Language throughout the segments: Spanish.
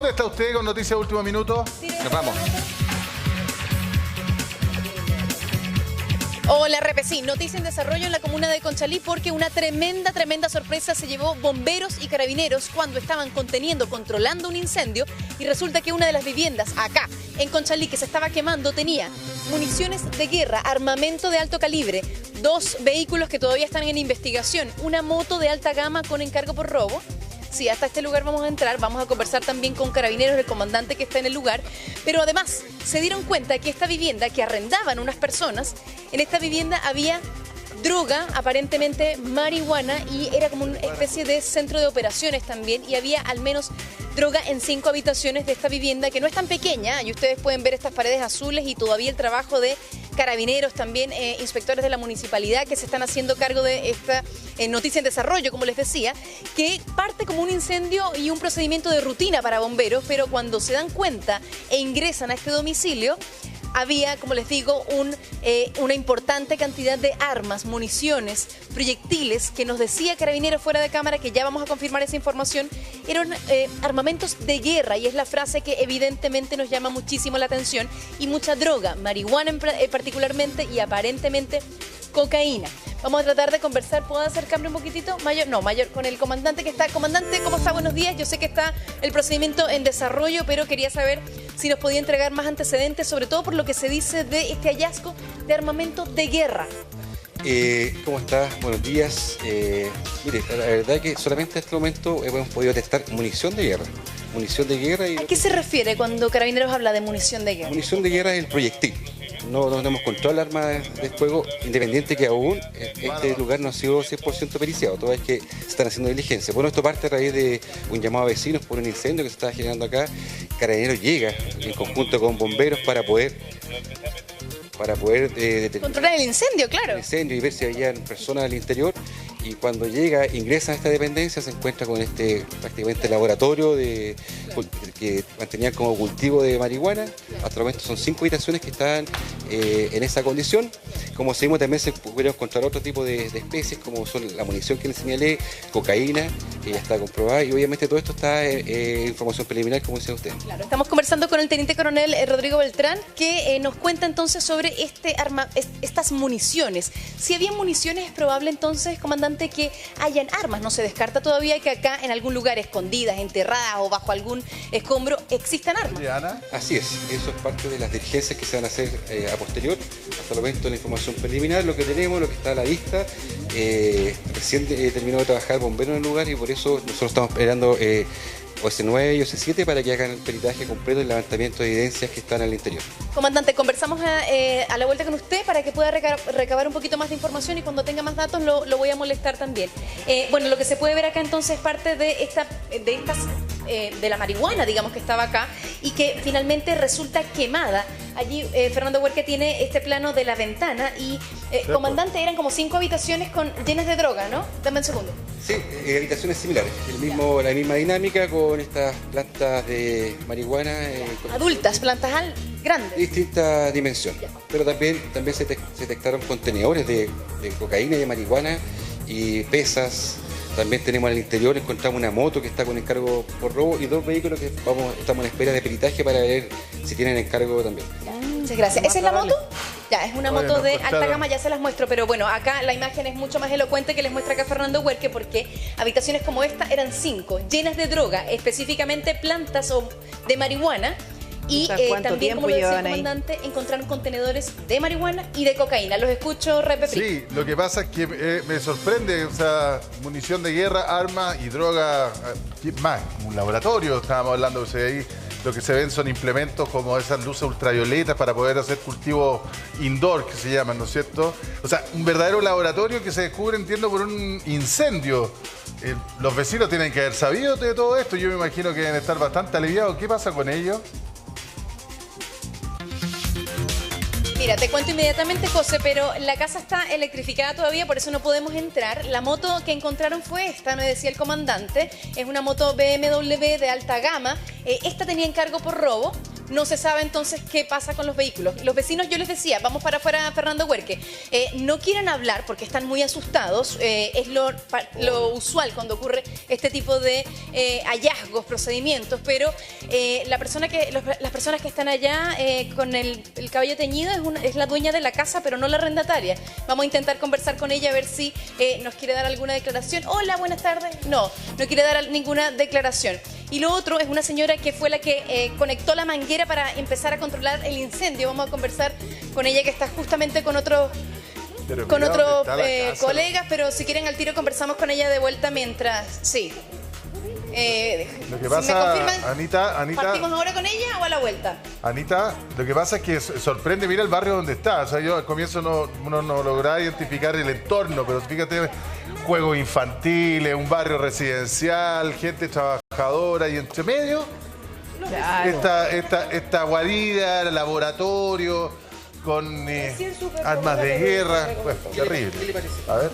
¿Dónde está usted con Noticias de Último Minuto? Nos vamos. Hola, Repesí. Noticia en desarrollo en la comuna de Conchalí porque una tremenda sorpresa se llevó bomberos y carabineros cuando estaban controlando un incendio y resulta que una de las viviendas acá en Conchalí que se estaba quemando tenía municiones de guerra, armamento de alto calibre, 2 vehículos que todavía están en investigación, una moto de alta gama con encargo por robo. Sí, hasta este lugar vamos a entrar, vamos a conversar también con carabineros, el comandante que está en el lugar, pero además se dieron cuenta que esta vivienda que arrendaban unas personas, en esta vivienda había droga, aparentemente marihuana, y era como una especie de centro de operaciones también, y había al menos droga en 5 habitaciones de esta vivienda, que no es tan pequeña, y ustedes pueden ver estas paredes azules y todavía el trabajo de carabineros, también inspectores de la municipalidad que se están haciendo cargo de esta noticia en desarrollo, como les decía, que parte como un incendio y un procedimiento de rutina para bomberos, pero cuando se dan cuenta e ingresan a este domicilio, había, como les digo, una importante cantidad de armas, municiones, proyectiles, que nos decía Carabineros fuera de cámara, que ya vamos a confirmar esa información, eran armamentos de guerra, y es la frase que evidentemente nos llama muchísimo la atención, y mucha droga, marihuana particularmente, y aparentemente cocaína. Vamos a tratar de conversar. ¿Puedo acercarme un poquitito? Mayor, con el comandante que está. Comandante, ¿cómo está? Buenos días. Yo sé que está el procedimiento en desarrollo, pero quería saber si nos podía entregar más antecedentes, sobre todo por lo que se dice de este hallazgo de armamento de guerra. ¿Cómo estás? Buenos días. Mire, la verdad es que solamente en este momento hemos podido detectar munición de guerra. Munición de guerra y... ¿A qué se refiere cuando Carabineros habla de munición de guerra? Munición de guerra es el proyectil. No tenemos control del arma de fuego, independiente que aún este lugar no ha sido 100% periciado, toda vez que se están haciendo diligencias. Bueno, esto parte a raíz de un llamado a vecinos por un incendio que se estaba generando acá. Carabineros llega en conjunto con bomberos para poder controlar el incendio, claro. El incendio y ver si había personas al interior. Y cuando ingresan a esta dependencia, se encuentra con prácticamente laboratorio que mantenían como cultivo de marihuana. Hasta el momento son 5 habitaciones que están en esa condición. Como seguimos, también se pudieron encontrar otro tipo de especies, como son la munición que les señalé, cocaína, que ya está comprobada, y obviamente todo esto está en información preliminar, como decía usted. Claro, estamos conversando con el teniente coronel Rodrigo Beltrán, que nos cuenta entonces sobre estas municiones. Si había municiones, es probable entonces, comandante, que hayan armas. No se descarta todavía que acá, en algún lugar, escondidas, enterradas o bajo algún escombro, existan armas. Así es, eso es parte de las diligencias que se van a hacer a posterior. Hasta el momento, la información preliminar, lo que tenemos, lo que está a la vista. Recién terminó de trabajar bombero en el lugar, y por eso nosotros estamos esperando OS9 y OS7 para que hagan el peritaje completo y el levantamiento de evidencias que están al interior. Comandante, conversamos a la vuelta con usted para que pueda recabar un poquito más de información, y cuando tenga más datos lo voy a molestar también. Bueno, lo que se puede ver acá entonces es parte de la marihuana, digamos, que estaba acá y que finalmente resulta quemada. Allí Fernando Huerque tiene este plano de la ventana y, comandante, eran como 5 habitaciones llenas de droga, ¿no? Dame un segundo. Sí, habitaciones similares, la misma dinámica con estas plantas de marihuana. Adultas, plantas grandes. Distinta dimensión, pero también se detectaron contenedores de cocaína y de marihuana y pesas. También tenemos al interior, encontramos una moto que está con encargo por robo y 2 vehículos que estamos en espera de peritaje para ver si tienen encargo también. Muchas gracias. ¿Esa es la moto? Ya, es una moto de alta gama, ya se las muestro, pero bueno, acá la imagen es mucho más elocuente que les muestra acá Fernando Huerque, porque habitaciones como esta eran 5, llenas de droga, específicamente plantas de marihuana. Y también, como lo decía el comandante, encontraron contenedores de marihuana y de cocaína. Los escucho, Repepri. Sí, lo que pasa es que me sorprende, o sea, munición de guerra, armas y droga, más, un laboratorio, estábamos hablando, o sea, ahí lo que se ven son implementos como esas luces ultravioletas para poder hacer cultivos indoor, que se llaman, ¿no es cierto? O sea, un verdadero laboratorio que se descubre, entiendo, por un incendio. Los vecinos tienen que haber sabido de todo esto, yo me imagino que deben estar bastante aliviados. ¿Qué pasa con ellos? Mira, te cuento inmediatamente, José, pero la casa está electrificada todavía, por eso no podemos entrar. La moto que encontraron fue esta, nos decía el comandante. Es una moto BMW de alta gama. Esta tenía encargo por robo. no se sabe entonces qué pasa con los vehículos. Los vecinos, yo les decía, vamos para afuera, Fernando Huerque, no quieren hablar porque están muy asustados, es lo usual cuando ocurre este tipo de hallazgos, procedimientos, pero las personas que están allá con el cabello teñido es la dueña de la casa, pero no la arrendataria. Vamos a intentar conversar con ella a ver si nos quiere dar alguna declaración. Hola, buenas tardes. No quiere dar ninguna declaración. Y lo otro es una señora que fue la que conectó la manguera para empezar a controlar el incendio. Vamos a conversar con ella, que está justamente con otros colegas, pero si quieren al tiro conversamos con ella de vuelta mientras... Sí. Lo que pasa, ¿me confirman? Anita, ¿Partimos ahora con ella o a la vuelta? Anita, lo que pasa es que sorprende, mira el barrio donde está. O sea, yo al comienzo uno no lograba identificar el entorno, pero fíjate, juegos infantiles, un barrio residencial, gente trabajadora y entre medio, claro, esta guarida, el laboratorio con armas de guerra. Bueno, terrible. ¿Qué le parece? A ver.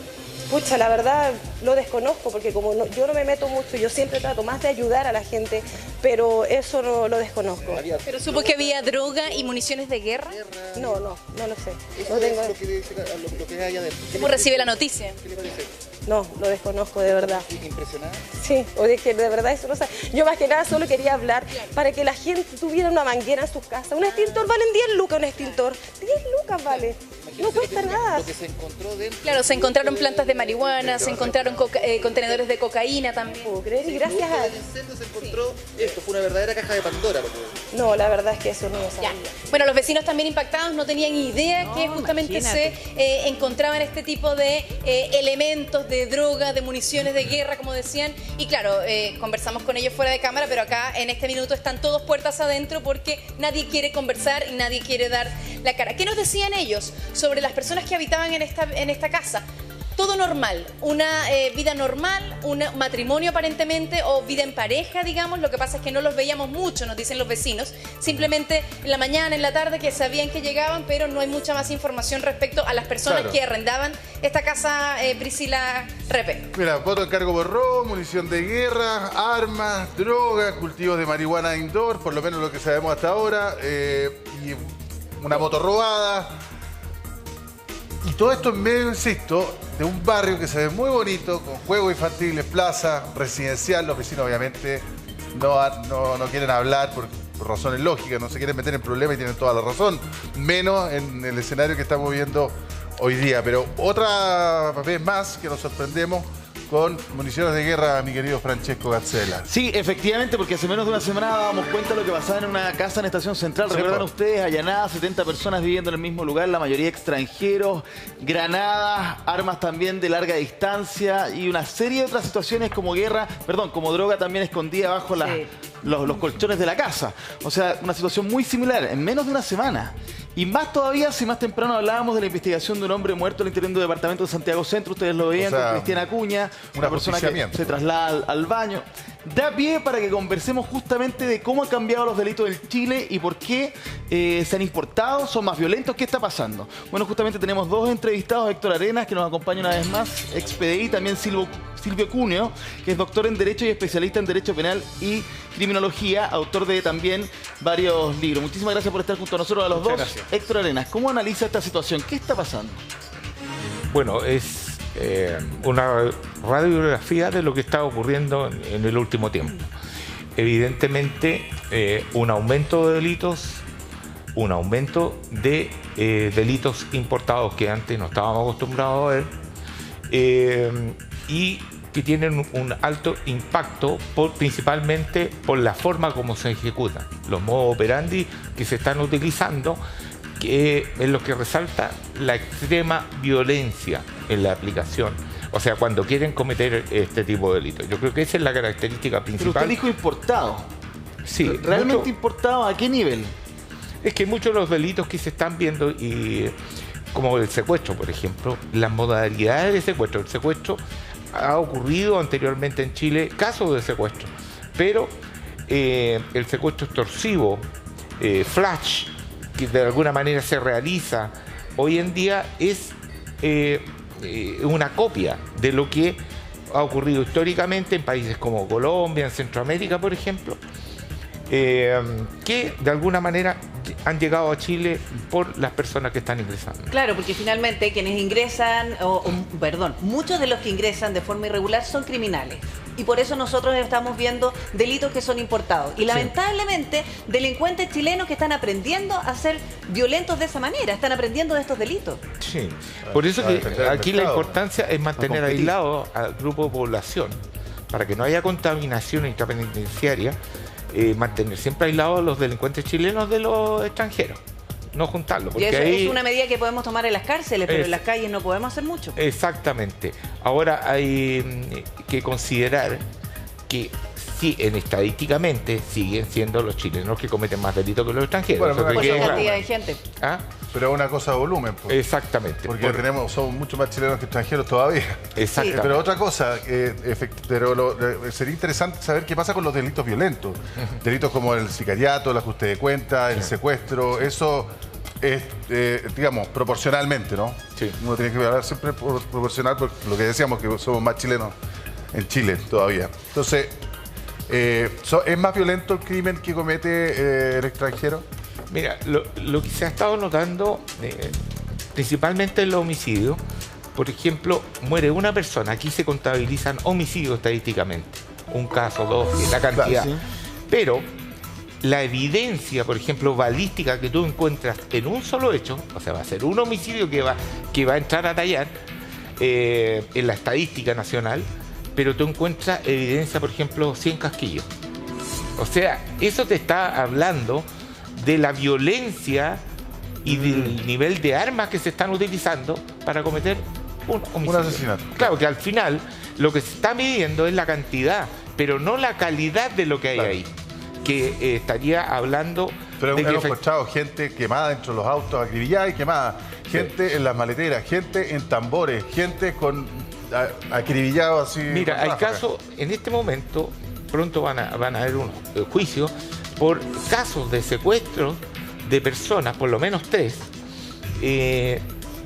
Pucha, la verdad lo desconozco porque como yo no me meto mucho, yo siempre trato más de ayudar a la gente, pero eso no lo desconozco. ¿Pero supo que había droga y municiones de guerra? No lo sé. Eso No tengo... es lo que hay adentro. ¿Cómo recibe la noticia? ¿Qué le parece? No, lo desconozco de verdad. ¿Impresionada? Sí, o de que de verdad eso no sé. Yo más que nada solo quería hablar para que la gente tuviera una manguera en sus casas. Un extintor vale 10 lucas, un extintor. 10 lucas vale. No cuesta nada. Lo que se encontró dentro. Claro, se encontraron plantas de marihuana, se encontraron contenedores de cocaína también. ¿Puedo creer? Y gracias a... El incendio se encontró esto, fue una verdadera caja de Pandora. No, la verdad es que eso no lo sabía. Bueno, los vecinos también impactados no tenían idea que justamente se encontraban este tipo de elementos de droga, de municiones de guerra, como decían. Y claro, conversamos con ellos fuera de cámara, pero acá en este minuto están todos puertas adentro porque nadie quiere conversar y nadie quiere dar la cara. ¿Qué nos decían ellos sobre las personas que habitaban en esta casa? Todo normal, una vida normal, un matrimonio aparentemente o vida en pareja, digamos. Lo que pasa es que no los veíamos mucho, nos dicen los vecinos. Simplemente en la mañana, en la tarde, que sabían que llegaban, pero no hay mucha más información respecto a las personas que arrendaban esta casa, Priscila Repe. Mira, voto de encargo por robo, munición de guerra, armas, drogas, cultivos de marihuana indoor, por lo menos lo que sabemos hasta ahora, y una moto robada. Y todo esto en medio, insisto, de un barrio que se ve muy bonito, con juegos infantiles, plaza, residencial. Los vecinos obviamente no quieren hablar por razones lógicas, no se quieren meter en problemas y tienen toda la razón, menos en el escenario que estamos viendo hoy día. Pero otra vez más que nos sorprendemos con municiones de guerra, mi querido Francesco Gazzella. Sí, efectivamente, porque hace menos de una semana dábamos cuenta de lo que pasaba en una casa en Estación Central. ¿Recuerdan ustedes? Allanada, 70 personas viviendo en el mismo lugar, la mayoría extranjeros, granadas, armas también de larga distancia y una serie de otras situaciones como droga también escondida bajo los colchones de la casa. O sea, una situación muy similar en menos de una semana. Y más todavía si más temprano hablábamos de la investigación de un hombre muerto al interior del departamento de Santiago Centro. Ustedes lo veían, con Cristiana Acuña, una persona que se traslada al baño. Da pie para que conversemos justamente de cómo han cambiado los delitos en Chile y por qué se han importado, son más violentos. ¿Qué está pasando? Bueno, justamente tenemos dos entrevistados, Héctor Arenas, que nos acompaña una vez más, ex PDI, también Silvio Cuneo, que es doctor en Derecho y especialista en Derecho Penal y Criminología, autor de también varios libros. Muchísimas gracias por estar junto a nosotros a los dos. Gracias. Héctor Arenas, ¿cómo analiza esta situación? ¿Qué está pasando? Bueno, es una radiografía de lo que está ocurriendo en el último tiempo. Evidentemente, un aumento de delitos, un aumento de delitos importados que antes no estábamos acostumbrados a ver, y que tienen un alto impacto principalmente por la forma como se ejecutan, los modos operandi que se están utilizando, que es lo que resalta la extrema violencia en la aplicación. O sea, cuando quieren cometer este tipo de delitos. Yo creo que esa es la característica principal. Pero usted dijo importado. Sí. ¿Realmente importado a qué nivel? Es que muchos de los delitos que se están viendo, y como el secuestro, por ejemplo, las modalidades de secuestro. El secuestro ha ocurrido anteriormente en Chile, casos de secuestro, pero el secuestro extorsivo, flash, que de alguna manera se realiza hoy en día, es una copia de lo que ha ocurrido históricamente en países como Colombia, en Centroamérica, por ejemplo, que de alguna manera han llegado a Chile por las personas que están ingresando. Claro, porque finalmente quienes ingresan, muchos de los que ingresan de forma irregular son criminales. Y por eso nosotros estamos viendo delitos que son importados. Y lamentablemente, delincuentes chilenos que están aprendiendo a ser violentos de esa manera, están aprendiendo de estos delitos. Sí, por eso que aquí la importancia es mantener aislado al grupo de población, para que no haya contaminación intrapenitenciaria, mantener siempre aislados a los delincuentes chilenos de los extranjeros. No juntarlo. Porque y eso ahí es una medida que podemos tomar en las cárceles, pero en las calles no podemos hacer mucho. Exactamente. Ahora hay que considerar que sí, estadísticamente siguen siendo los chilenos que cometen más delitos que los extranjeros. Bueno, por la cantidad de gente. ¿Ah? Pero es una cosa de volumen. Pues. Exactamente. Porque somos mucho más chilenos que extranjeros todavía. Exactamente. Pero otra cosa, sería interesante saber qué pasa con los delitos violentos. Delitos como el sicariato, el ajuste de cuentas, el secuestro, eso es, digamos, proporcionalmente, ¿no? Sí. Uno tiene que hablar siempre proporcional, por lo que decíamos, que somos más chilenos en Chile todavía. Entonces, ¿es más violento el crimen que comete el extranjero? Mira, lo que se ha estado notando, principalmente en los homicidios, por ejemplo, muere una persona, aquí se contabilizan homicidios estadísticamente, un caso, dos, la cantidad. Claro, sí. Pero la evidencia, por ejemplo, balística que tú encuentras en un solo hecho, o sea, va a ser un homicidio que va a entrar a tallar en la estadística nacional, pero tú encuentras evidencia, por ejemplo, 100 casquillos. O sea, eso te está hablando de la violencia y del nivel de armas que se están utilizando para cometer un homicidio. Un asesinato. Claro, que al final lo que se está midiendo es la cantidad, pero no la calidad de lo que hay ahí. Que estaría hablando... Pero hemos encontrado gente quemada dentro de los autos, acribillada y quemada. Gente en las maleteras, gente en tambores, gente con acribillado así. Mira, hay casos, en este momento, pronto van a haber unos juicios por casos de secuestro de personas, por lo menos 3,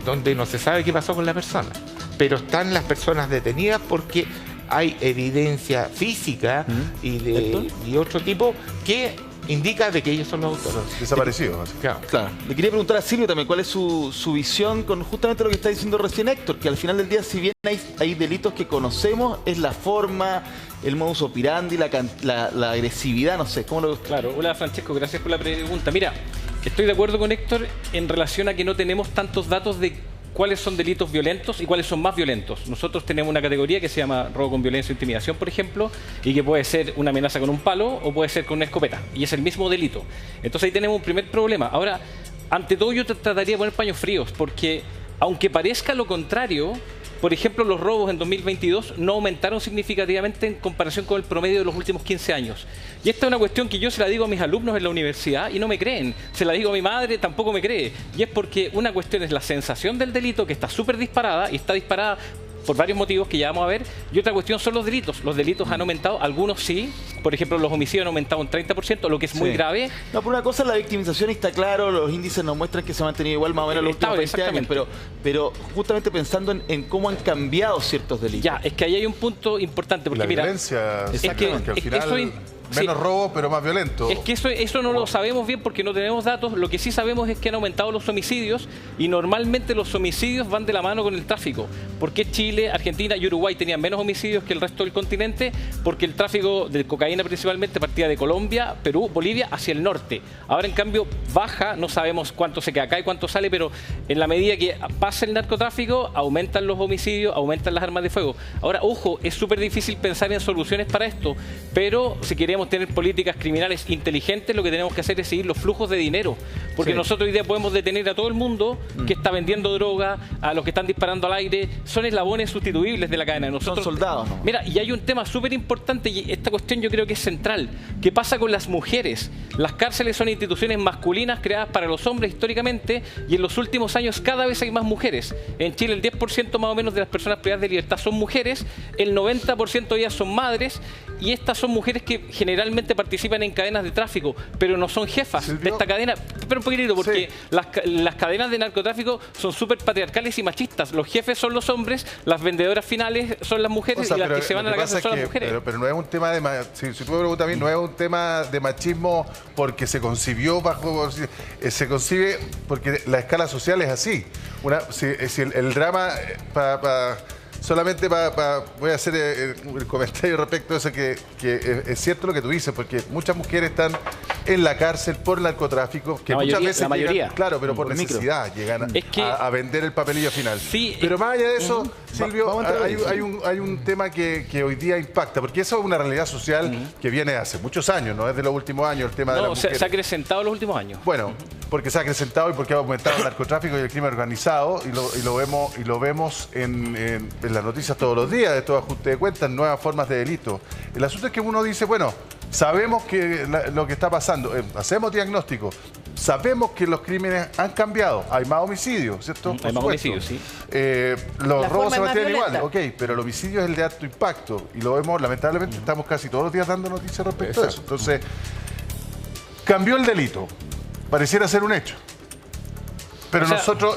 donde no se sabe qué pasó con la persona. Pero están las personas detenidas porque hay evidencia física y otro tipo que indica de que ellos son los autores. Desaparecidos. Claro. Le quería preguntar a Silvio también cuál es su visión con justamente lo que está diciendo recién Héctor, que al final del día, si bien hay delitos que conocemos, es la forma, el modus operandi, la agresividad, no sé, ¿cómo lo...? Claro, hola Francesco, gracias por la pregunta. Mira, estoy de acuerdo con Héctor en relación a que no tenemos tantos datos de cuáles son delitos violentos y cuáles son más violentos. Nosotros tenemos una categoría que se llama robo con violencia o intimidación, por ejemplo, y que puede ser una amenaza con un palo o puede ser con una escopeta, y es el mismo delito. Entonces ahí tenemos un primer problema. Ahora, ante todo yo trataría de poner paños fríos, porque aunque parezca lo contrario, por ejemplo, los robos en 2022 no aumentaron significativamente en comparación con el promedio de los últimos 15 años. Y esta es una cuestión que yo se la digo a mis alumnos en la universidad y no me creen. Se la digo a mi madre, tampoco me cree. Y es porque una cuestión es la sensación del delito, que está súper disparada, y está disparada por varios motivos que ya vamos a ver, y otra cuestión son los delitos. Los delitos han aumentado, algunos sí, por ejemplo los homicidios han aumentado un 30%, lo que es muy grave. No, por una cosa la victimización está claro, los índices nos muestran que se ha mantenido igual más o menos los últimos 20 años, pero justamente pensando en cómo han cambiado ciertos delitos. Ya, es que ahí hay un punto importante, porque la violencia, es que al final... Menos robo, pero más violento. Es que eso no lo sabemos bien porque no tenemos datos. Lo que sí sabemos es que han aumentado los homicidios, y normalmente los homicidios van de la mano con el tráfico. ¿Por qué Chile, Argentina y Uruguay tenían menos homicidios que el resto del continente? Porque el tráfico de cocaína principalmente partía de Colombia, Perú, Bolivia hacia el norte. Ahora en cambio baja, no sabemos cuánto se queda acá y cuánto sale, pero en la medida que pasa el narcotráfico aumentan los homicidios, aumentan las armas de fuego. Ahora, ojo, es súper difícil pensar en soluciones para esto, pero si queremos tener políticas criminales inteligentes, lo que tenemos que hacer es seguir los flujos de dinero, porque nosotros hoy día podemos detener a todo el mundo que está vendiendo droga, a los que están disparando al aire, son eslabones sustituibles de la cadena. Nosotros, son soldados, ¿no? Mira, y hay un tema súper importante, y esta cuestión yo creo que es central. ¿Qué pasa con las mujeres? Las cárceles son instituciones masculinas creadas para los hombres históricamente, y en los últimos años cada vez hay más mujeres. En Chile el 10% más o menos de las personas privadas de libertad son mujeres, el 90% de ellas son madres, y estas son mujeres que generalmente participan en cadenas de tráfico, pero no son jefas de esta cadena. Pero un poquitito, porque las cadenas de narcotráfico son súper patriarcales y machistas. Los jefes son los hombres, las vendedoras finales son las mujeres, y las que se van a la casa son las mujeres. Pero no es un tema de... Si tú me preguntas a mí, no es un tema de machismo porque se concibió bajo... se concibe porque la escala social es así. Si el drama... Solamente voy a hacer el comentario respecto a eso, que es cierto lo que tú dices, porque muchas mujeres están en la cárcel por narcotráfico, que muchas veces llegan, claro, pero por necesidad llegan a vender el papelillo final. Sí, pero más allá de eso, Silvio, hay un tema que hoy día impacta, porque eso es una realidad social que viene hace muchos años, no es de los últimos años el tema de las mujeres. Se ha acrecentado en los últimos años. Bueno, porque se ha acrecentado y porque ha aumentado el narcotráfico y el crimen organizado, y lo vemos en las noticias todos los días, de todo ajuste de cuentas, nuevas formas de delito. El asunto es que uno dice, bueno, sabemos que lo que está pasando, hacemos diagnóstico, sabemos que los crímenes han cambiado, hay más homicidios, ¿cierto? Hay más homicidios, sí. Los robos se mantienen igual, ok, pero el homicidio es el de alto impacto, y lo vemos, lamentablemente, estamos casi todos los días dando noticias respecto a eso. Entonces, cambió el delito, pareciera ser un hecho. Pero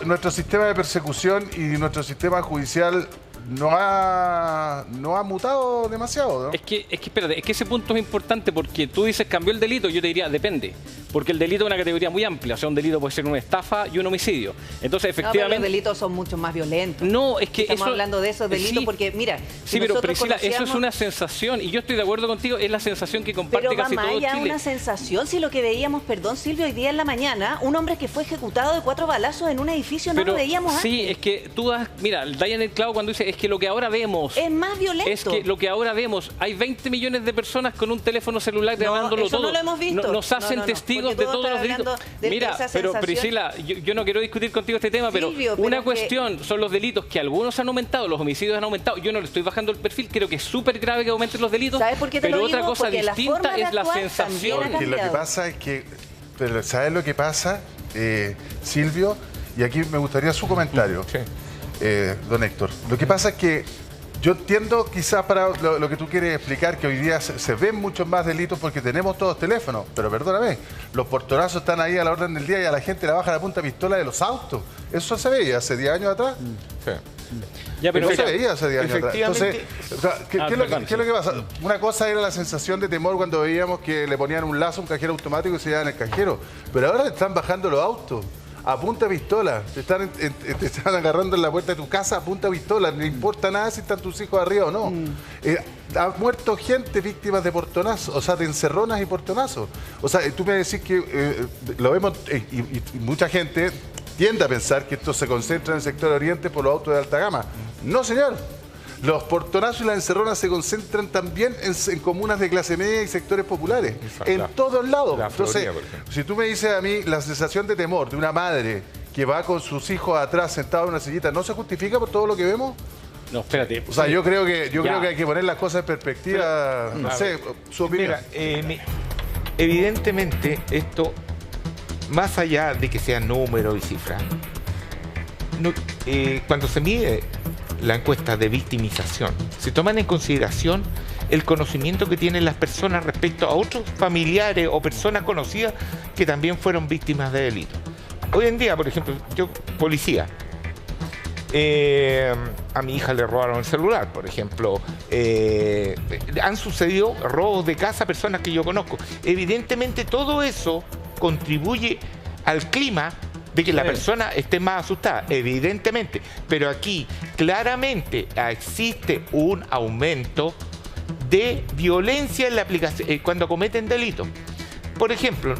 nuestro sistema de persecución y nuestro sistema judicial no ha mutado demasiado, ¿no? Es que espérate, es que ese punto es importante, porque tú dices cambió el delito, yo te diría depende, porque el delito es una categoría muy amplia, o sea, un delito puede ser una estafa y un homicidio. Entonces, efectivamente... No, pero los delitos son mucho más violentos. No, es que estamos hablando de esos delitos porque, mira... Sí, pero Priscila, eso es una sensación, y yo estoy de acuerdo contigo, es la sensación que comparte casi todo Chile. Pero va más allá una sensación, si lo que veíamos, perdón, Silvio, hoy día en la mañana, un hombre que fue ejecutado de 4 balazos en un edificio, no lo veíamos antes. Sí, es que tú das... Mira, da en el clavo cuando dice, es que lo que ahora vemos... Es más violento. Es que lo que ahora vemos, hay 20 millones de personas con un teléfono celular grabándolo todo. No lo hemos visto. Nos hacen testigos de todos los delitos. Mira, pero Priscila, yo no quiero discutir contigo este tema, Silvio, pero una cuestión son los delitos que algunos han aumentado, los homicidios han aumentado. Yo no le estoy bajando el perfil, creo que es súper grave que aumenten los delitos. ¿Sabes por qué te pero lo otra digo? cosa Porque distinta es la sensación. Porque lo que pasa es que, pero ¿sabes lo que pasa, Silvio? Y aquí me gustaría su comentario, don Héctor. Lo que pasa es que yo entiendo quizás para lo que tú quieres explicar, que hoy día se ven muchos más delitos porque tenemos todos teléfonos, pero perdóname, los portonazos están ahí a la orden del día y a la gente le baja la punta pistola de los autos. Eso se veía hace 10 años atrás. Sí. Ya, pero no se veía hace 10 años atrás. Entonces, ¿qué es lo que pasa? Una cosa era la sensación de temor cuando veíamos que le ponían un lazo a un cajero automático y se llevaban el cajero, pero ahora le están bajando los autos a punta pistola, te están agarrando en la puerta de tu casa a punta pistola, no importa nada si están tus hijos arriba o no. Ha muerto gente víctimas de portonazos, o sea, de encerronas y portonazos. O sea, tú me decís que lo vemos, y mucha gente tiende a pensar que esto se concentra en el sector oriente por los autos de alta gama. No, señor. Los portonazos y las encerronas se concentran también en comunas de clase media y sectores populares. En todos lados. Entonces, si tú me dices a mí la sensación de temor de una madre que va con sus hijos atrás sentados en una sillita, ¿no se justifica por todo lo que vemos? No, espérate. O sea, yo creo que hay que poner las cosas en perspectiva. Pero, no sé, su opinión. Mira, evidentemente esto, más allá de que sea número y cifra, cuando se mide la encuesta de victimización, se toman en consideración el conocimiento que tienen las personas respecto a otros familiares o personas conocidas que también fueron víctimas de delitos. Hoy en día, por ejemplo, yo, policía, a mi hija le robaron el celular, por ejemplo. Han sucedido robos de casa a personas que yo conozco. Evidentemente todo eso contribuye al clima de que la persona esté más asustada, evidentemente. Pero aquí claramente existe un aumento de violencia en la aplicación cuando cometen delitos. Por ejemplo,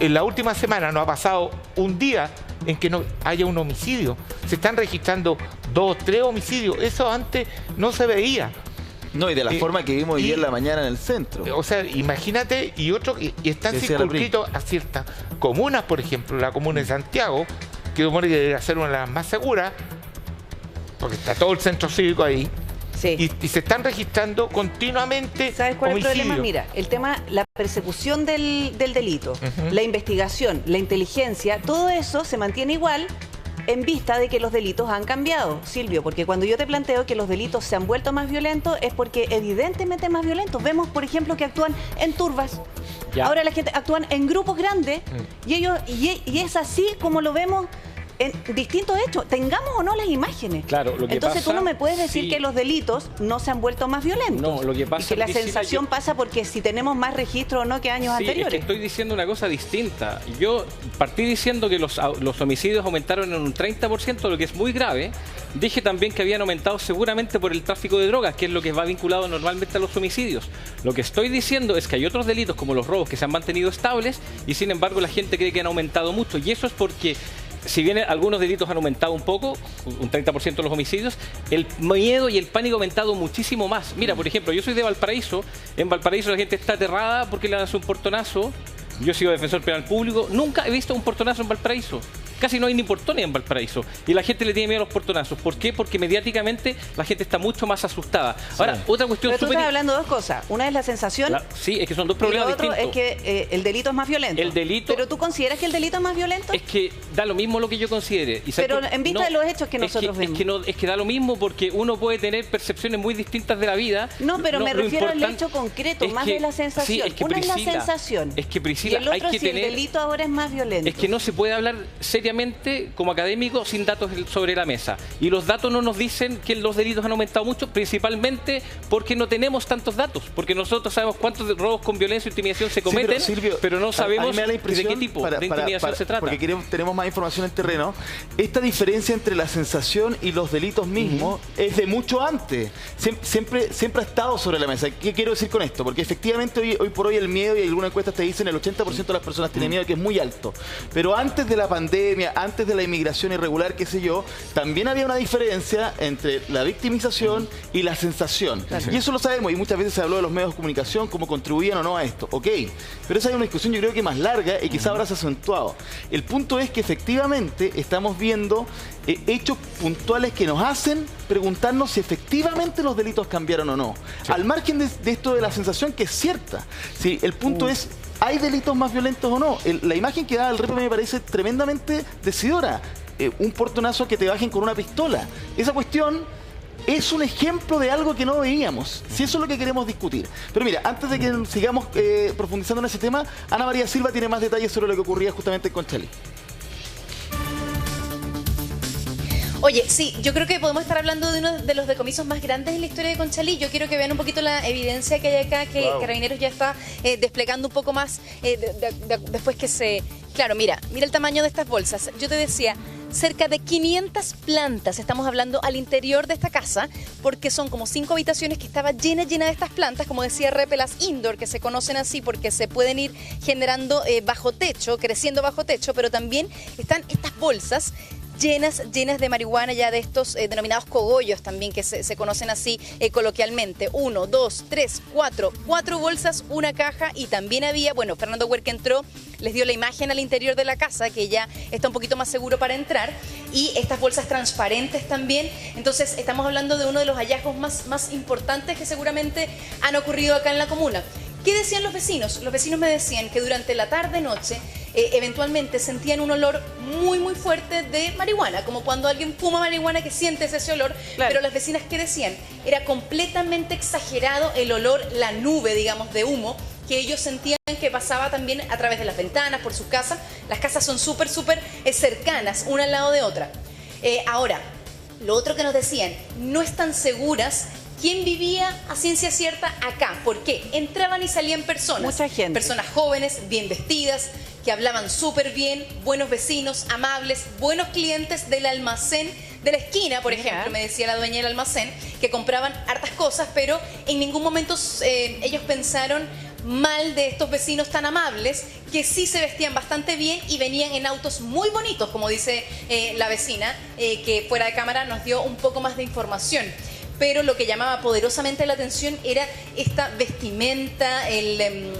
en la última semana no ha pasado un día en que no haya un homicidio. Se están registrando 2, 3 homicidios. Eso antes no se veía. No, y de la forma que vimos ayer en la mañana en el centro. O sea, imagínate, y están circunscritos a ciertas comunas, por ejemplo, la comuna de Santiago, que supone que debería ser una de las más seguras, porque está todo el centro cívico ahí. Sí. Y se están registrando continuamente. ¿Sabes cuál es el problema? Mira, el tema, la persecución del delito, la investigación, la inteligencia, todo eso se mantiene igual, en vista de que los delitos han cambiado, Silvio, porque cuando yo te planteo que los delitos se han vuelto más violentos es porque evidentemente más violentos. Vemos, por ejemplo, que actúan en turbas. Ya. Ahora la gente actúan en grupos grandes y es así como lo vemos en distintos hechos, tengamos o no las imágenes. Claro, lo que Entonces pasa, tú no me puedes decir que los delitos no se han vuelto más violentos. No, lo que pasa y que la Priscila, sensación pasa porque si tenemos más registro o no que años anteriores. Es que estoy diciendo una cosa distinta. Yo partí diciendo que los homicidios aumentaron en un 30%, lo que es muy grave. Dije también que habían aumentado seguramente por el tráfico de drogas, que es lo que va vinculado normalmente a los homicidios. Lo que estoy diciendo es que hay otros delitos como los robos que se han mantenido estables y sin embargo la gente cree que han aumentado mucho. Y eso es porque, si bien algunos delitos han aumentado un poco, un 30% de los homicidios, el miedo y el pánico ha aumentado muchísimo más. Mira, por ejemplo, yo soy de Valparaíso. En Valparaíso la gente está aterrada porque le dan un portonazo. Yo he sido defensor penal público. Nunca he visto un portonazo en Valparaíso. Casi no hay ni portones en Valparaíso. Y la gente le tiene miedo a los portonazos. ¿Por qué? Porque mediáticamente la gente está mucho más asustada. Ahora, sí. Otra cuestión... Pero tú estás hablando de dos cosas. Una es la sensación. Sí, es que son dos problemas distintos. Y lo otro es que el delito es más violento. El delito... ¿Pero tú consideras que el delito es más violento? Es que da lo mismo lo que yo considere. Pero en vista de los hechos que nosotros vemos. Es que da lo mismo porque uno puede tener percepciones muy distintas de la vida. No, pero me refiero al hecho concreto, más de la sensación. Sí, es que una Priscila, es la sensación. Es que Priscila, y el otro hay que si tener... el delito ahora es más violento. Es que no se puede hablar seriamente como académico sin datos sobre la mesa. Y los datos no nos dicen que los delitos han aumentado mucho, principalmente porque no tenemos tantos datos. Porque nosotros sabemos cuántos robos con violencia e intimidación se cometen, sí, Silvio, pero no sabemos de qué tipo de intimidación se trata. Porque tenemos más información en terreno. Esta diferencia entre la sensación y los delitos mismos es de mucho antes. Siempre ha estado sobre la mesa. ¿Qué quiero decir con esto? Porque efectivamente hoy por hoy el miedo, y algunas encuestas te dicen el 80% de las personas tienen miedo, que es muy alto. Pero antes de la pandemia, antes de la inmigración irregular, qué sé yo, también había una diferencia entre la victimización y la sensación. Y eso lo sabemos, y muchas veces se habló de los medios de comunicación, cómo contribuían o no a esto. Ok, pero esa es una discusión yo creo que más larga y quizá ahora se ha acentuado. El punto es que efectivamente estamos viendo hechos puntuales que nos hacen preguntarnos si efectivamente los delitos cambiaron o no. Sí. Al margen de esto de la sensación, que es cierta. Sí, el punto es, ¿hay delitos más violentos o no? La imagen que da el REPE me parece tremendamente decidora. Un portonazo que te bajen con una pistola. Esa cuestión es un ejemplo de algo que no veíamos. Si eso es lo que queremos discutir. Pero mira, antes de que sigamos profundizando en ese tema, Ana María Silva tiene más detalles sobre lo que ocurría justamente en Conchalí. Oye, sí, yo creo que podemos estar hablando de uno de los decomisos más grandes en la historia de Conchalí. Yo quiero que vean un poquito la evidencia que hay acá, que Carabineros ya está desplegando un poco más después que se... Claro, mira el tamaño de estas bolsas. Yo te decía, cerca de 500 plantas, estamos hablando al interior de esta casa, porque son como 5 habitaciones que estaba llena de estas plantas, como decía Repe, las indoor, que se conocen así porque se pueden ir generando bajo techo, creciendo bajo techo, pero también están estas bolsas llenas de marihuana, ya de estos denominados cogollos también, que se conocen así coloquialmente. 1, 2, 3, 4 bolsas, una caja, y también había, bueno, Fernando Huerque entró, les dio la imagen al interior de la casa, que ya está un poquito más seguro para entrar, y estas bolsas transparentes también. Entonces estamos hablando de uno de los hallazgos más importantes que seguramente han ocurrido acá en la comuna. ¿Qué decían los vecinos? Los vecinos me decían que durante la tarde-noche eventualmente sentían un olor muy fuerte de marihuana, como cuando alguien fuma marihuana que sientes ese olor, claro. Pero las vecinas, ¿qué decían? Era completamente exagerado el olor, la nube, digamos, de humo que ellos sentían que pasaba también a través de las ventanas, por sus casas. Las casas son súper cercanas, una al lado de otra. Ahora, lo otro que nos decían, no están seguras quién vivía a ciencia cierta acá. ¿Por qué? Entraban y salían personas. Mucha gente. Personas jóvenes, bien vestidas, que hablaban súper bien, buenos vecinos, amables, buenos clientes del almacén de la esquina, por ejemplo, me decía la dueña del almacén, que compraban hartas cosas, pero en ningún momento ellos pensaron mal de estos vecinos tan amables, que sí se vestían bastante bien y venían en autos muy bonitos, como dice la vecina, que fuera de cámara nos dio un poco más de información. Pero lo que llamaba poderosamente la atención era esta vestimenta,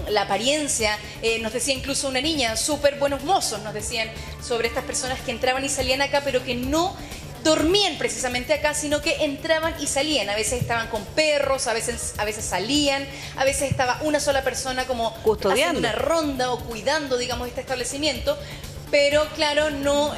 la apariencia. Nos decía incluso una niña, súper buenos mozos, nos decían sobre estas personas que entraban y salían acá, pero que no dormían precisamente acá, sino que entraban y salían. A veces estaban con perros, a veces salían, a veces estaba una sola persona como custodiando, haciendo una ronda o cuidando, digamos, este establecimiento. pero claro, no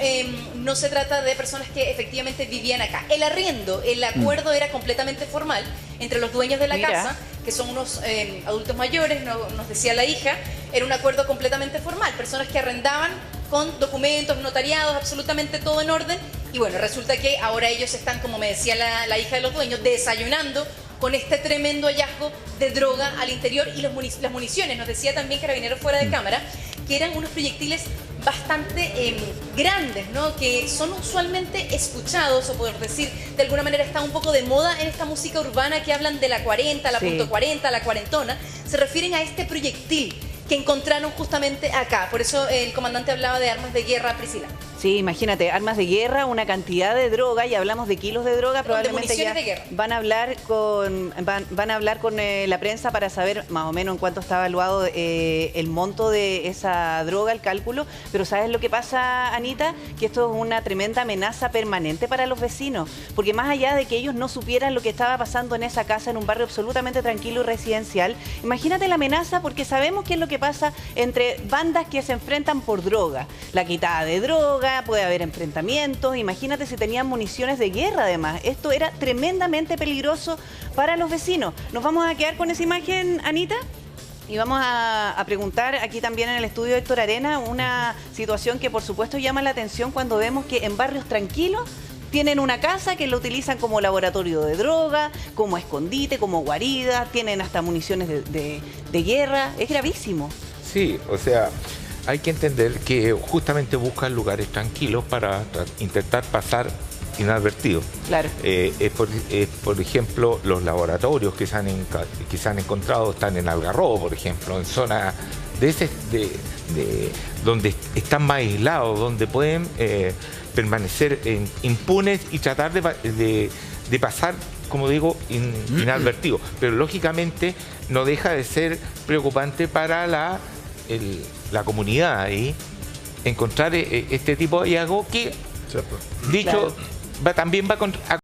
se trata de personas que efectivamente vivían acá. El arriendo, el acuerdo era completamente formal entre los dueños de la casa, que son unos adultos mayores, nos decía la hija, era un acuerdo completamente formal, personas que arrendaban con documentos, notariados, absolutamente todo en orden, y bueno, resulta que ahora ellos están, como me decía la hija de los dueños, desayunando con este tremendo hallazgo de droga al interior y las municiones. Nos decía también Carabineros fuera de cámara que eran unos proyectiles bastante grandes, ¿no? Que son usualmente escuchados, o por decir, de alguna manera está un poco de moda en esta música urbana que hablan de la 40, la punto .40, la cuarentona, se refieren a este proyectil que encontraron justamente acá. Por eso el comandante hablaba de armas de guerra, Priscila. Sí, imagínate, armas de guerra, una cantidad de droga, y hablamos de kilos de droga, probablemente ya van a hablar con la prensa para saber más o menos en cuánto está evaluado el monto de esa droga, el cálculo. Pero ¿sabes lo que pasa, Anita? Que esto es una tremenda amenaza permanente para los vecinos, porque más allá de que ellos no supieran lo que estaba pasando en esa casa, en un barrio absolutamente tranquilo y residencial, imagínate la amenaza, porque sabemos qué es lo que pasa entre bandas que se enfrentan por droga, la quitada de droga, puede haber enfrentamientos. Imagínate si tenían municiones de guerra además. Esto era tremendamente peligroso para los vecinos. Nos vamos a quedar con esa imagen, Anita, y vamos a preguntar aquí también en el estudio de Héctor Arena una situación que por supuesto llama la atención cuando vemos que en barrios tranquilos tienen una casa que lo utilizan como laboratorio de droga, como escondite, como guarida, tienen hasta municiones de guerra. Es gravísimo. Sí, o sea, hay que entender que justamente buscan lugares tranquilos para intentar pasar inadvertidos. Claro. Por ejemplo, los laboratorios que se han encontrado están en Algarrobo, por ejemplo, en zonas donde están más aislados, donde pueden permanecer impunes y tratar de pasar, como digo, inadvertidos. Pero lógicamente no deja de ser preocupante para la comunidad ahí encontrar este tipo de hallazgo que, dicho, también va a